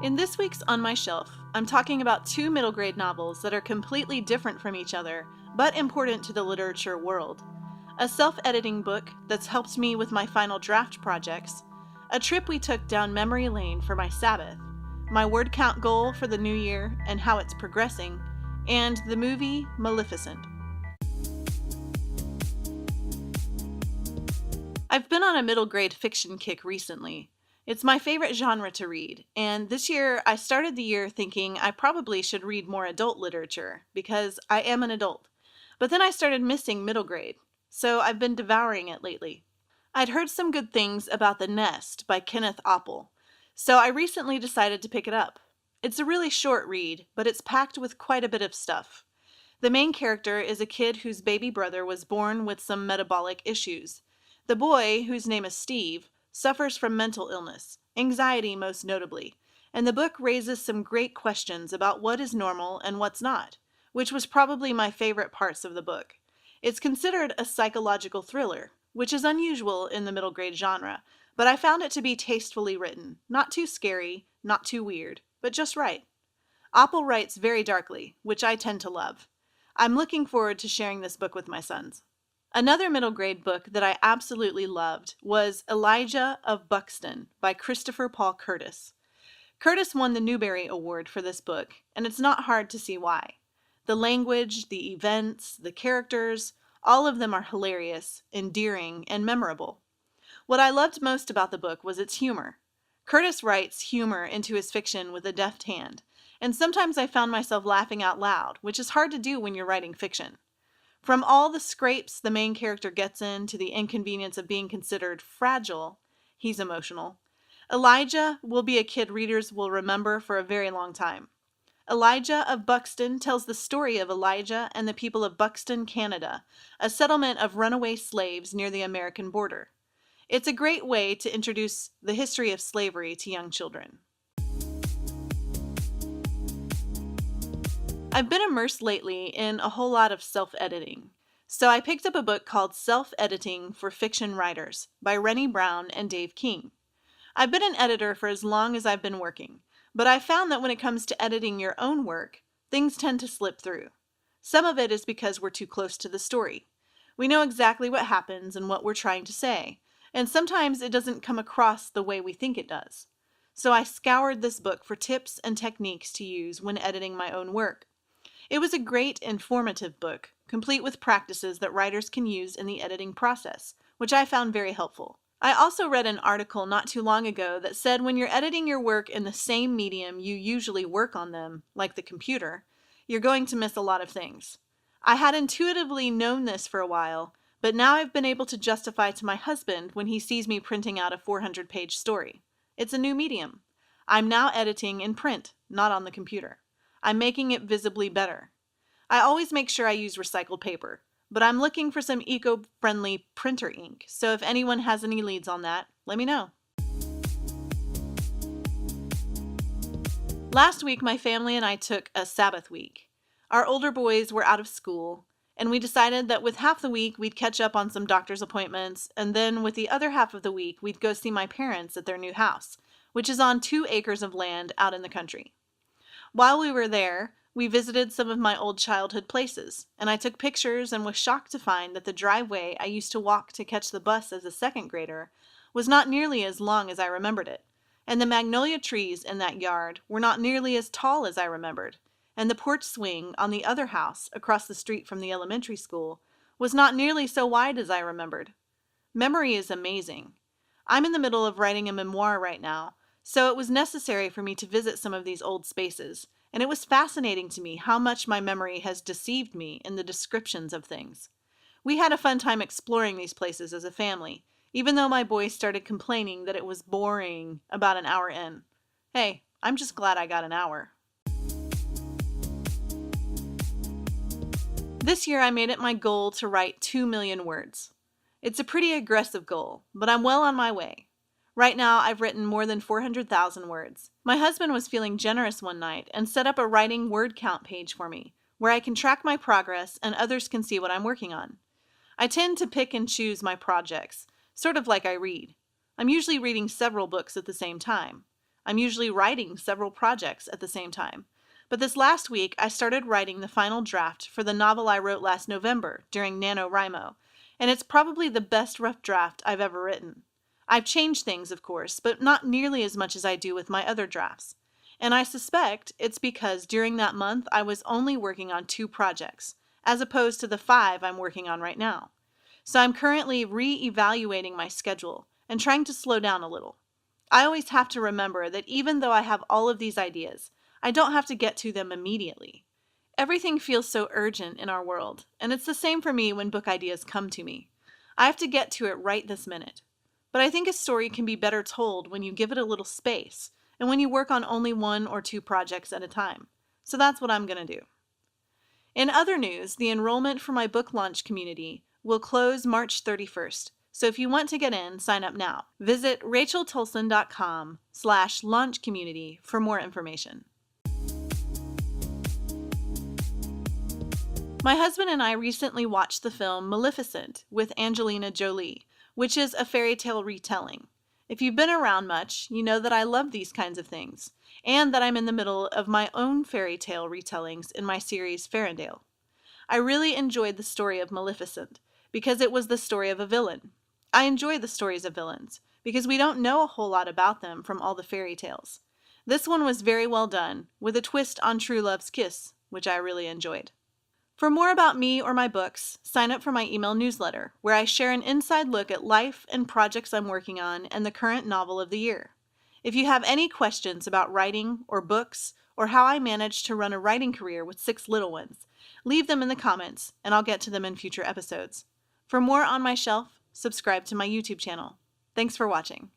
In this week's On My Shelf, I'm talking about two middle grade novels that are completely different from each other, but important to the literature world. A self-editing book that's helped me with my final draft projects, a trip we took down memory lane for my Sabbath, my word count goal for the new year and how it's progressing, and the movie Maleficent. I've been on a middle grade fiction kick recently. It's my favorite genre to read, and this year I started the year thinking I probably should read more adult literature, because I am an adult. But then I started missing middle grade, so I've been devouring it lately. I'd heard some good things about The Nest by Kenneth Apple, so I recently decided to pick it up. It's a really short read, but it's packed with quite a bit of stuff. The main character is a kid whose baby brother was born with some metabolic issues. The boy, whose name is Steve, suffers from mental illness, anxiety most notably, and the book raises some great questions about what is normal and what's not, which was probably my favorite parts of the book. It's considered a psychological thriller, which is unusual in the middle grade genre, but I found it to be tastefully written, not too scary, not too weird, but just right. Apple writes very darkly, which I tend to love. I'm looking forward to sharing this book with my sons. Another middle grade book that I absolutely loved was Elijah of Buxton by Christopher Paul Curtis. Curtis won the Newbery Award for this book, and it's not hard to see why. The language, the events, the characters, all of them are hilarious, endearing, and memorable. What I loved most about the book was its humor. Curtis writes humor into his fiction with a deft hand, and sometimes I found myself laughing out loud, which is hard to do when you're writing fiction. From all the scrapes the main character gets in to the inconvenience of being considered fragile, he's emotional. Elijah will be a kid readers will remember for a very long time. Elijah of Buxton tells the story of Elijah and the people of Buxton, Canada, a settlement of runaway slaves near the American border. It's a great way to introduce the history of slavery to young children. I've been immersed lately in a whole lot of self-editing, so I picked up a book called Self-Editing for Fiction Writers by Rennie Brown and Dave King. I've been an editor for as long as I've been working, but I found that when it comes to editing your own work, things tend to slip through. Some of it is because we're too close to the story. We know exactly what happens and what we're trying to say, and sometimes it doesn't come across the way we think it does. So I scoured this book for tips and techniques to use when editing my own work. It was a great, informative book, complete with practices that writers can use in the editing process, which I found very helpful. I also read an article not too long ago that said when you're editing your work in the same medium you usually work on them, like the computer, you're going to miss a lot of things. I had intuitively known this for a while, but now I've been able to justify to my husband when he sees me printing out a 400-page story. It's a new medium. I'm now editing in print, not on the computer. I'm making it visibly better. I always make sure I use recycled paper, but I'm looking for some eco-friendly printer ink, so if anyone has any leads on that, let me know. Last week, my family and I took a Sabbath week. Our older boys were out of school, and we decided that with half the week we'd catch up on some doctor's appointments, and then with the other half of the week we'd go see my parents at their new house, which is on 2 acres of land out in the country. While we were there, we visited some of my old childhood places, and I took pictures and was shocked to find that the driveway I used to walk to catch the bus as a second grader was not nearly as long as I remembered it, and the magnolia trees in that yard were not nearly as tall as I remembered, and the porch swing on the other house across the street from the elementary school was not nearly so wide as I remembered. Memory is amazing. I'm in the middle of writing a memoir right now, so it was necessary for me to visit some of these old spaces, and it was fascinating to me how much my memory has deceived me in the descriptions of things. We had a fun time exploring these places as a family, even though my boys started complaining that it was boring about an hour in. Hey, I'm just glad I got an hour. This year I made it my goal to write 2 million words. It's a pretty aggressive goal, but I'm well on my way. Right now, I've written more than 400,000 words. My husband was feeling generous one night and set up a writing word count page for me, where I can track my progress and others can see what I'm working on. I tend to pick and choose my projects, sort of like I read. I'm usually reading several books at the same time. I'm usually writing several projects at the same time. But this last week, I started writing the final draft for the novel I wrote last November during NaNoWriMo, and it's probably the best rough draft I've ever written. I've changed things, of course, but not nearly as much as I do with my other drafts. And I suspect it's because during that month I was only working on 2 projects, as opposed to the 5 I'm working on right now. So I'm currently re-evaluating my schedule and trying to slow down a little. I always have to remember that even though I have all of these ideas, I don't have to get to them immediately. Everything feels so urgent in our world, and it's the same for me when book ideas come to me. I have to get to it right this minute. But I think a story can be better told when you give it a little space, and when you work on only 1 or 2 projects at a time. So that's what I'm going to do. In other news, the enrollment for my book launch community will close March 31st. So if you want to get in, sign up now. Visit racheltolson.com/launchcommunity for more information. My husband and I recently watched the film Maleficent with Angelina Jolie, which is a fairy tale retelling. If you've been around much, you know that I love these kinds of things, and that I'm in the middle of my own fairy tale retellings in my series Ferndale. I really enjoyed the story of Maleficent, because it was the story of a villain. I enjoy the stories of villains, because we don't know a whole lot about them from all the fairy tales. This one was very well done, with a twist on true love's kiss, which I really enjoyed. For more about me or my books, sign up for my email newsletter, where I share an inside look at life and projects I'm working on and the current novel of the year. If you have any questions about writing or books, or how I managed to run a writing career with 6 little ones, leave them in the comments, and I'll get to them in future episodes. For more on my shelf, subscribe to my YouTube channel. Thanks for watching.